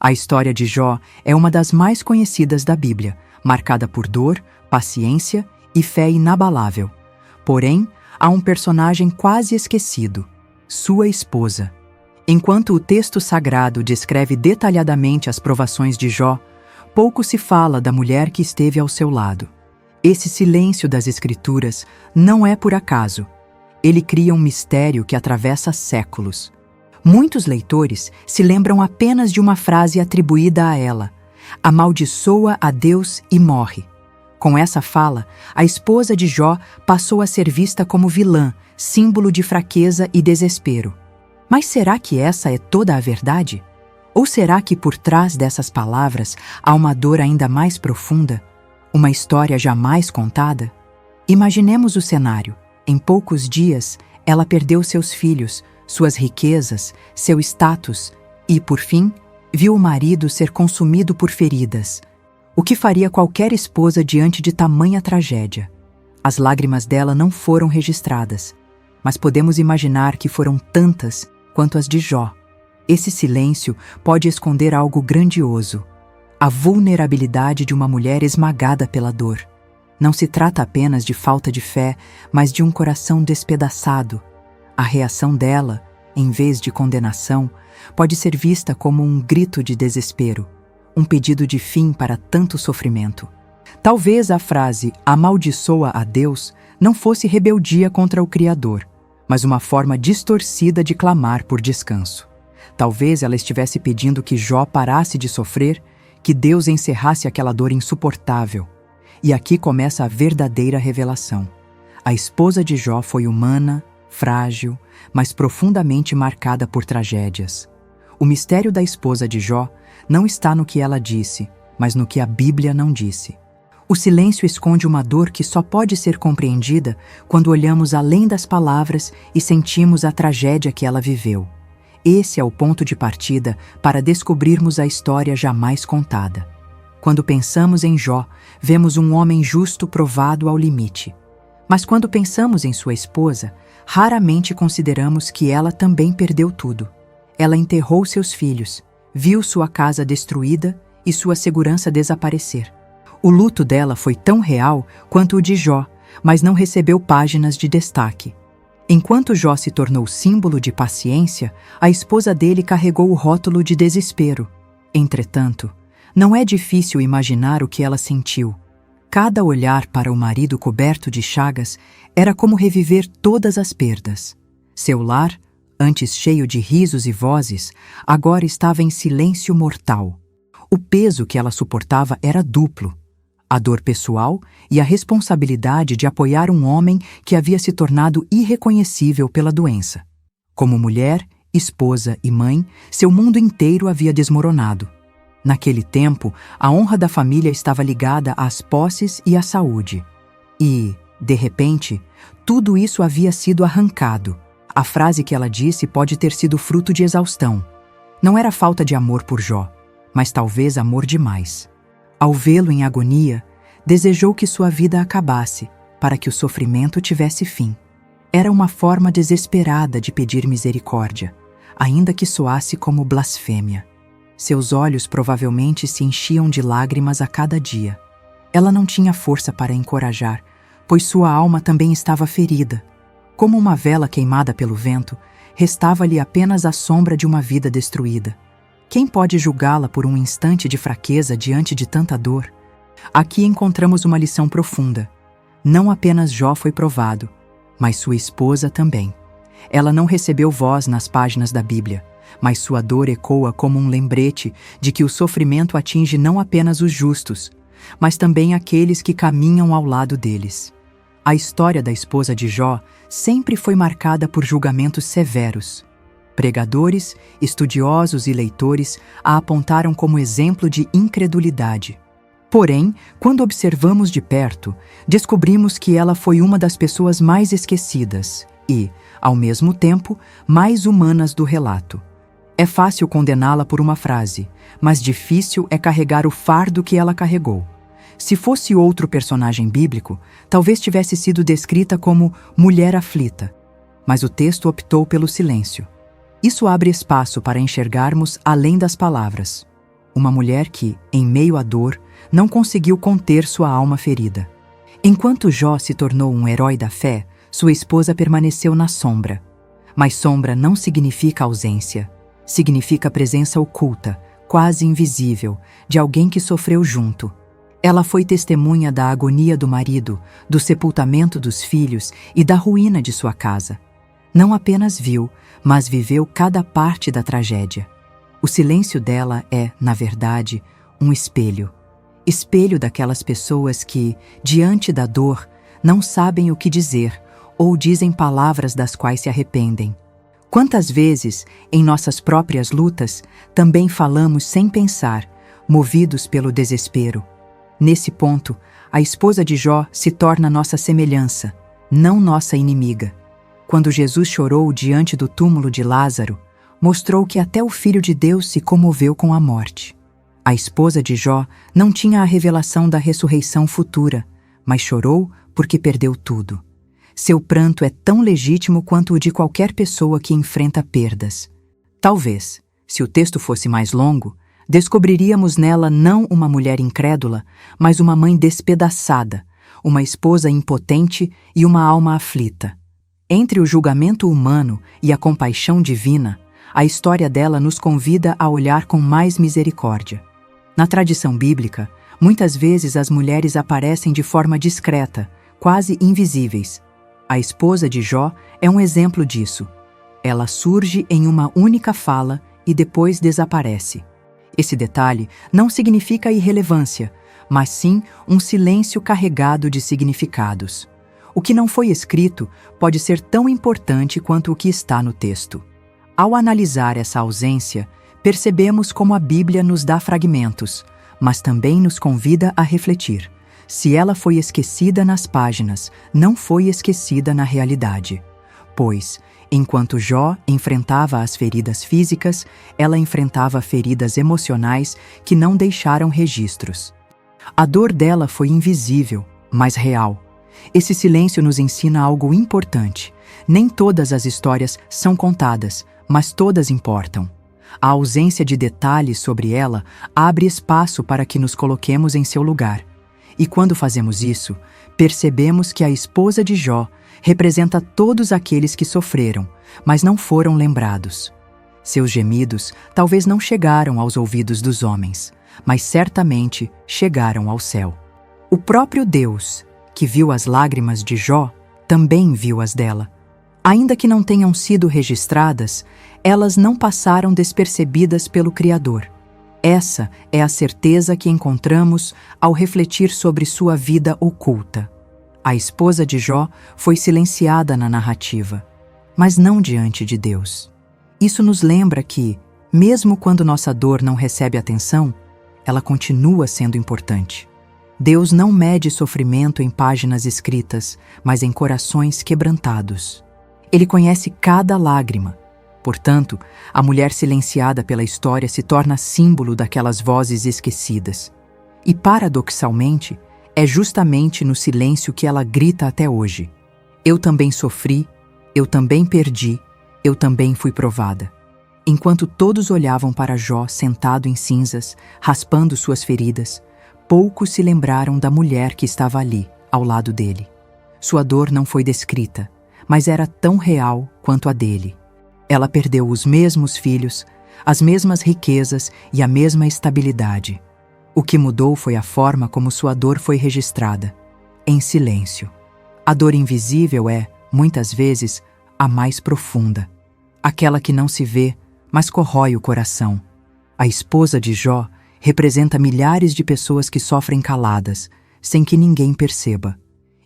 A história de Jó é uma das mais conhecidas da Bíblia, marcada por dor, paciência e fé inabalável. Porém, há um personagem quase esquecido: sua esposa. Enquanto o texto sagrado descreve detalhadamente as provações de Jó, pouco se fala da mulher que esteve ao seu lado. Esse silêncio das Escrituras não é por acaso. Ele cria um mistério que atravessa séculos. Muitos leitores se lembram apenas de uma frase atribuída a ela: amaldiçoa a Deus e morre. Com essa fala, a esposa de Jó passou a ser vista como vilã, símbolo de fraqueza e desespero. Mas será que essa é toda a verdade? Ou será que por trás dessas palavras há uma dor ainda mais profunda? Uma história jamais contada? Imaginemos o cenário. Em poucos dias, ela perdeu seus filhos, suas riquezas, seu status e, por fim, viu o marido ser consumido por feridas. O que faria qualquer esposa diante de tamanha tragédia? As lágrimas dela não foram registradas, mas podemos imaginar que foram tantas quanto as de Jó. Esse silêncio pode esconder algo grandioso: a vulnerabilidade de uma mulher esmagada pela dor. Não se trata apenas de falta de fé, mas de um coração despedaçado. A reação dela, em vez de condenação, pode ser vista como um grito de desespero, um pedido de fim para tanto sofrimento. Talvez a frase "amaldiçoa a Deus" não fosse rebeldia contra o Criador, mas uma forma distorcida de clamar por descanso. Talvez ela estivesse pedindo que Jó parasse de sofrer, que Deus encerrasse aquela dor insuportável. E aqui começa a verdadeira revelação. A esposa de Jó foi humana, frágil, mas profundamente marcada por tragédias. O mistério da esposa de Jó não está no que ela disse, mas no que a Bíblia não disse. O silêncio esconde uma dor que só pode ser compreendida quando olhamos além das palavras e sentimos a tragédia que ela viveu. Esse é o ponto de partida para descobrirmos a história jamais contada. Quando pensamos em Jó, vemos um homem justo provado ao limite. Mas quando pensamos em sua esposa, raramente consideramos que ela também perdeu tudo. Ela enterrou seus filhos, viu sua casa destruída e sua segurança desaparecer. O luto dela foi tão real quanto o de Jó, mas não recebeu páginas de destaque. Enquanto Jó se tornou símbolo de paciência, a esposa dele carregou o rótulo de desespero. Entretanto, não é difícil imaginar o que ela sentiu. Cada olhar para o marido coberto de chagas era como reviver todas as perdas. Seu lar, antes cheio de risos e vozes, agora estava em silêncio mortal. O peso que ela suportava era duplo: a dor pessoal e a responsabilidade de apoiar um homem que havia se tornado irreconhecível pela doença. Como mulher, esposa e mãe, seu mundo inteiro havia desmoronado. Naquele tempo, a honra da família estava ligada às posses e à saúde. E, de repente, tudo isso havia sido arrancado. A frase que ela disse pode ter sido fruto de exaustão. Não era falta de amor por Jó, mas talvez amor demais. Ao vê-lo em agonia, desejou que sua vida acabasse, para que o sofrimento tivesse fim. Era uma forma desesperada de pedir misericórdia, ainda que soasse como blasfêmia. Seus olhos provavelmente se enchiam de lágrimas a cada dia. Ela não tinha força para encorajar, pois sua alma também estava ferida. Como uma vela queimada pelo vento, restava-lhe apenas a sombra de uma vida destruída. Quem pode julgá-la por um instante de fraqueza diante de tanta dor? Aqui encontramos uma lição profunda. Não apenas Jó foi provado, mas sua esposa também. Ela não recebeu voz nas páginas da Bíblia, mas sua dor ecoa como um lembrete de que o sofrimento atinge não apenas os justos, mas também aqueles que caminham ao lado deles. A história da esposa de Jó sempre foi marcada por julgamentos severos. Pregadores, estudiosos e leitores a apontaram como exemplo de incredulidade. Porém, quando observamos de perto, descobrimos que ela foi uma das pessoas mais esquecidas e, ao mesmo tempo, mais humanas do relato. É fácil condená-la por uma frase, mas difícil é carregar o fardo que ela carregou. Se fosse outro personagem bíblico, talvez tivesse sido descrita como mulher aflita, mas o texto optou pelo silêncio. Isso abre espaço para enxergarmos além das palavras. uma mulher que, em meio à dor, não conseguiu conter sua alma ferida. Enquanto Jó se tornou um herói da fé, sua esposa permaneceu na sombra. Mas sombra não significa ausência. Significa presença oculta, quase invisível, de alguém que sofreu junto. Ela foi testemunha da agonia do marido, do sepultamento dos filhos e da ruína de sua casa. Não apenas viu, mas viveu cada parte da tragédia. O silêncio dela é, na verdade, um espelho. Espelho daquelas pessoas que, diante da dor, não sabem o que dizer ou dizem palavras das quais se arrependem. Quantas vezes, em nossas próprias lutas, também falamos sem pensar, movidos pelo desespero. Nesse ponto, a esposa de Jó se torna nossa semelhança, não nossa inimiga. Quando Jesus chorou diante do túmulo de Lázaro, mostrou que até o Filho de Deus se comoveu com a morte. A esposa de Jó não tinha a revelação da ressurreição futura, mas chorou porque perdeu tudo. Seu pranto é tão legítimo quanto o de qualquer pessoa que enfrenta perdas. Talvez, se o texto fosse mais longo, descobriríamos nela não uma mulher incrédula, mas uma mãe despedaçada, uma esposa impotente e uma alma aflita. Entre o julgamento humano e a compaixão divina, a história dela nos convida a olhar com mais misericórdia. Na tradição bíblica, muitas vezes as mulheres aparecem de forma discreta, quase invisíveis. A esposa de Jó é um exemplo disso. Ela surge em uma única fala e depois desaparece. Esse detalhe não significa irrelevância, mas sim um silêncio carregado de significados. O que não foi escrito pode ser tão importante quanto o que está no texto. Ao analisar essa ausência, percebemos como a Bíblia nos dá fragmentos, mas também nos convida a refletir. Se ela foi esquecida nas páginas, não foi esquecida na realidade. Pois, enquanto Jó enfrentava as feridas físicas, ela enfrentava feridas emocionais que não deixaram registros. A dor dela foi invisível, mas real. Esse silêncio nos ensina algo importante. Nem todas as histórias são contadas, mas todas importam. A ausência de detalhes sobre ela abre espaço para que nos coloquemos em seu lugar. E quando fazemos isso, percebemos que a esposa de Jó representa todos aqueles que sofreram, mas não foram lembrados. Seus gemidos talvez não chegaram aos ouvidos dos homens, mas certamente chegaram ao céu. O próprio Deus, que viu as lágrimas de Jó, também viu as dela. Ainda que não tenham sido registradas, elas não passaram despercebidas pelo Criador. Essa é a certeza que encontramos ao refletir sobre sua vida oculta. A esposa de Jó foi silenciada na narrativa, mas não diante de Deus. Isso nos lembra que, mesmo quando nossa dor não recebe atenção, ela continua sendo importante. Deus não mede sofrimento em páginas escritas, mas em corações quebrantados. Ele conhece cada lágrima. Portanto, a mulher silenciada pela história se torna símbolo daquelas vozes esquecidas. E, paradoxalmente, é justamente no silêncio que ela grita até hoje. Eu também sofri, eu também perdi, eu também fui provada. Enquanto todos olhavam para Jó sentado em cinzas, raspando suas feridas, poucos se lembraram da mulher que estava ali, ao lado dele. Sua dor não foi descrita, mas era tão real quanto a dele. Ela perdeu os mesmos filhos, as mesmas riquezas e a mesma estabilidade. O que mudou foi a forma como sua dor foi registrada, em silêncio. A dor invisível é, muitas vezes, a mais profunda. Aquela que não se vê, mas corrói o coração. A esposa de Jó representa milhares de pessoas que sofrem caladas, sem que ninguém perceba.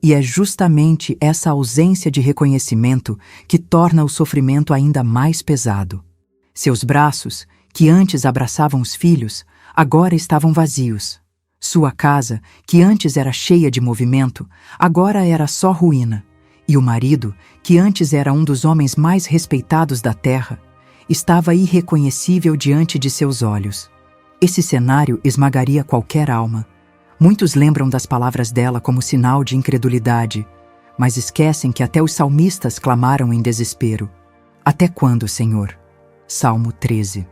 E é justamente essa ausência de reconhecimento que torna o sofrimento ainda mais pesado. Seus braços, que antes abraçavam os filhos, agora estavam vazios. Sua casa, que antes era cheia de movimento, agora era só ruína. E o marido, que antes era um dos homens mais respeitados da terra, estava irreconhecível diante de seus olhos. Esse cenário esmagaria qualquer alma. Muitos lembram das palavras dela como sinal de incredulidade, mas esquecem que até os salmistas clamaram em desespero. Até quando, Senhor? Salmo 13.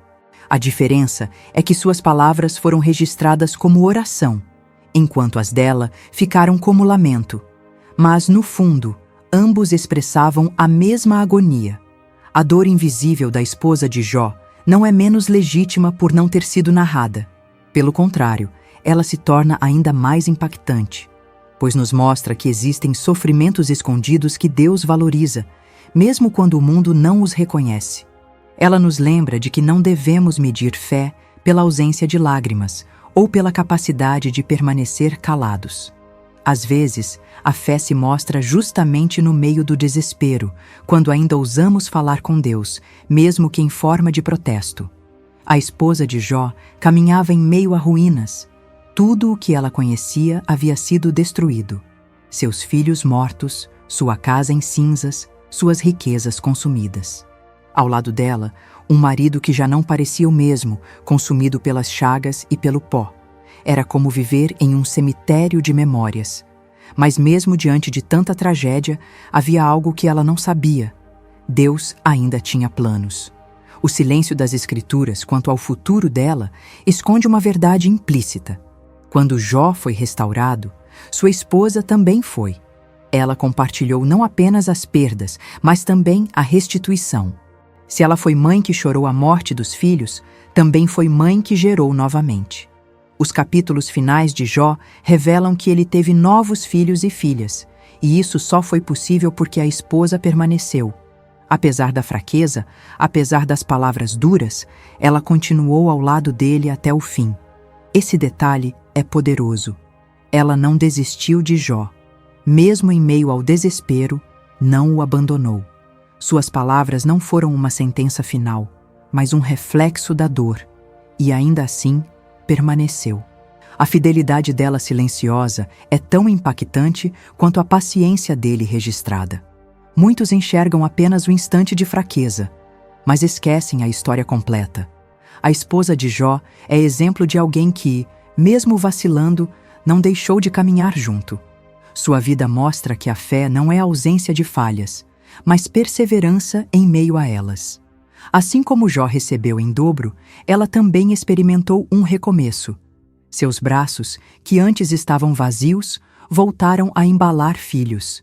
A diferença é que suas palavras foram registradas como oração, enquanto as dela ficaram como lamento. Mas, no fundo, ambos expressavam a mesma agonia. A dor invisível da esposa de Jó não é menos legítima por não ter sido narrada. Pelo contrário, ela se torna ainda mais impactante, pois nos mostra que existem sofrimentos escondidos que Deus valoriza, mesmo quando o mundo não os reconhece. Ela nos lembra de que não devemos medir fé pela ausência de lágrimas ou pela capacidade de permanecer calados. Às vezes, a fé se mostra justamente no meio do desespero, quando ainda ousamos falar com Deus, mesmo que em forma de protesto. A esposa de Jó caminhava em meio a ruínas. Tudo o que ela conhecia havia sido destruído. Seus filhos mortos, sua casa em cinzas, suas riquezas consumidas. Ao lado dela, um marido que já não parecia o mesmo, consumido pelas chagas e pelo pó. Era como viver em um cemitério de memórias. Mas mesmo diante de tanta tragédia, havia algo que ela não sabia. Deus ainda tinha planos. O silêncio das Escrituras quanto ao futuro dela esconde uma verdade implícita. Quando Jó foi restaurado, sua esposa também foi. Ela compartilhou não apenas as perdas, mas também a restituição. Se ela foi mãe que chorou a morte dos filhos, também foi mãe que gerou novamente. Os capítulos finais de Jó revelam que ele teve novos filhos e filhas, e isso só foi possível porque a esposa permaneceu. Apesar da fraqueza, apesar das palavras duras, ela continuou ao lado dele até o fim. Esse detalhe é poderoso. Ela não desistiu de Jó. Mesmo em meio ao desespero, não o abandonou. Suas palavras não foram uma sentença final, mas um reflexo da dor, e ainda assim permaneceu. A fidelidade dela silenciosa é tão impactante quanto a paciência dele registrada. Muitos enxergam apenas o instante de fraqueza, mas esquecem a história completa. A esposa de Jó é exemplo de alguém que, mesmo vacilando, não deixou de caminhar junto. Sua vida mostra que a fé não é ausência de falhas, mas perseverança em meio a elas. Assim como Jó recebeu em dobro, ela também experimentou um recomeço. Seus braços, que antes estavam vazios, voltaram a embalar filhos.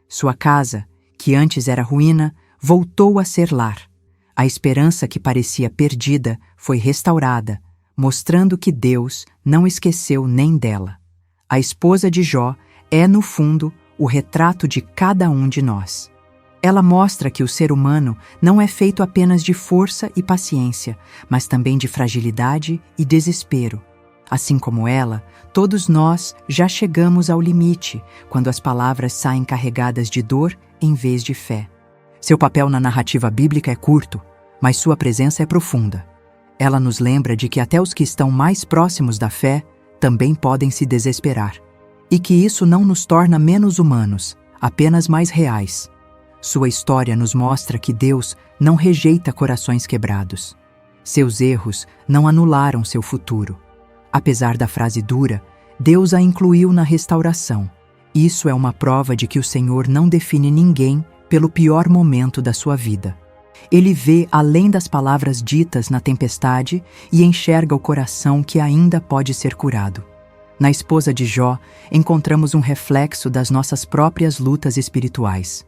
Sua casa, que antes era ruína, voltou a ser lar. A esperança que parecia perdida foi restaurada, mostrando que Deus não esqueceu nem dela. A esposa de Jó é, no fundo, o retrato de cada um de nós. Ela mostra que o ser humano não é feito apenas de força e paciência, mas também de fragilidade e desespero. Assim como ela, todos nós já chegamos ao limite, quando as palavras saem carregadas de dor em vez de fé. Seu papel na narrativa bíblica é curto, mas sua presença é profunda. Ela nos lembra de que até os que estão mais próximos da fé também podem se desesperar, e que isso não nos torna menos humanos, apenas mais reais. Sua história nos mostra que Deus não rejeita corações quebrados. Seus erros não anularam seu futuro. Apesar da frase dura, Deus a incluiu na restauração. Isso é uma prova de que o Senhor não define ninguém pelo pior momento da sua vida. Ele vê além das palavras ditas na tempestade e enxerga o coração que ainda pode ser curado. Na esposa de Jó, encontramos um reflexo das nossas próprias lutas espirituais.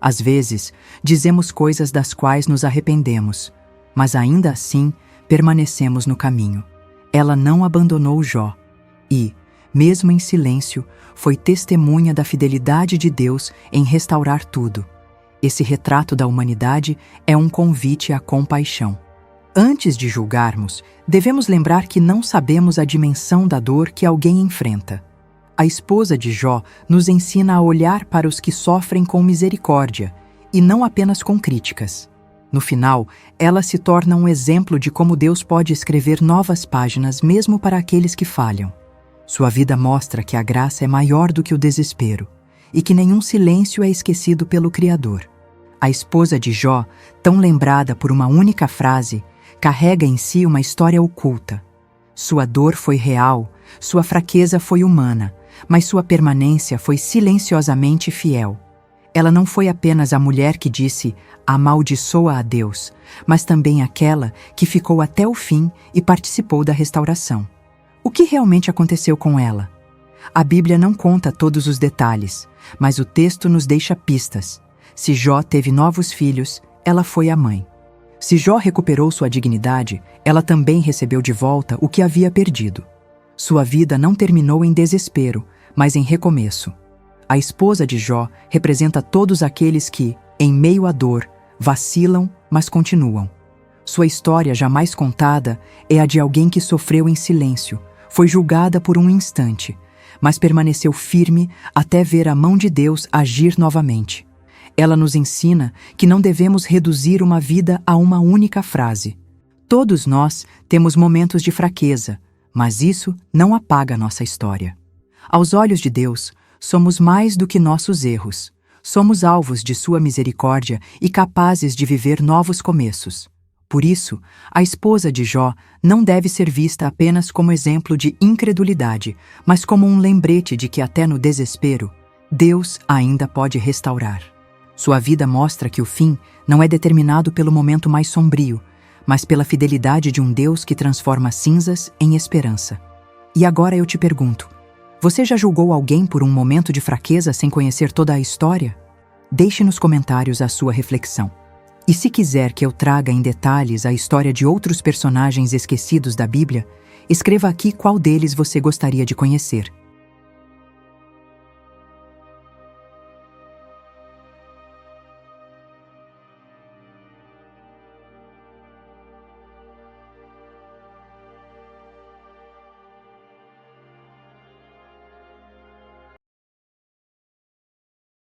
Às vezes, dizemos coisas das quais nos arrependemos, mas ainda assim permanecemos no caminho. Ela não abandonou Jó e, mesmo em silêncio, foi testemunha da fidelidade de Deus em restaurar tudo. Esse retrato da humanidade é um convite à compaixão. Antes de julgarmos, devemos lembrar que não sabemos a dimensão da dor que alguém enfrenta. A esposa de Jó nos ensina a olhar para os que sofrem com misericórdia e não apenas com críticas. No final, ela se torna um exemplo de como Deus pode escrever novas páginas mesmo para aqueles que falham. Sua vida mostra que a graça é maior do que o desespero e que nenhum silêncio é esquecido pelo Criador. A esposa de Jó, tão lembrada por uma única frase, carrega em si uma história oculta. Sua dor foi real, sua fraqueza foi humana, mas sua permanência foi silenciosamente fiel. Ela não foi apenas a mulher que disse amaldiçoa a Deus, mas também aquela que ficou até o fim e participou da restauração. O que realmente aconteceu com ela? A Bíblia não conta todos os detalhes, mas o texto nos deixa pistas. Se Jó teve novos filhos, ela foi a mãe. Se Jó recuperou sua dignidade, ela também recebeu de volta o que havia perdido. Sua vida não terminou em desespero, mas em recomeço. A esposa de Jó representa todos aqueles que, em meio à dor, vacilam, mas continuam. Sua história jamais contada é a de alguém que sofreu em silêncio, foi julgada por um instante, mas permaneceu firme até ver a mão de Deus agir novamente. Ela nos ensina que não devemos reduzir uma vida a uma única frase. Todos nós temos momentos de fraqueza, mas isso não apaga nossa história. Aos olhos de Deus, somos mais do que nossos erros. Somos alvos de sua misericórdia e capazes de viver novos começos. Por isso, a esposa de Jó não deve ser vista apenas como exemplo de incredulidade, mas como um lembrete de que até no desespero, Deus ainda pode restaurar. Sua vida mostra que o fim não é determinado pelo momento mais sombrio, mas pela fidelidade de um Deus que transforma cinzas em esperança. E agora eu te pergunto, você já julgou alguém por um momento de fraqueza sem conhecer toda a história? Deixe nos comentários a sua reflexão. E se quiser que eu traga em detalhes a história de outros personagens esquecidos da Bíblia, escreva aqui qual deles você gostaria de conhecer.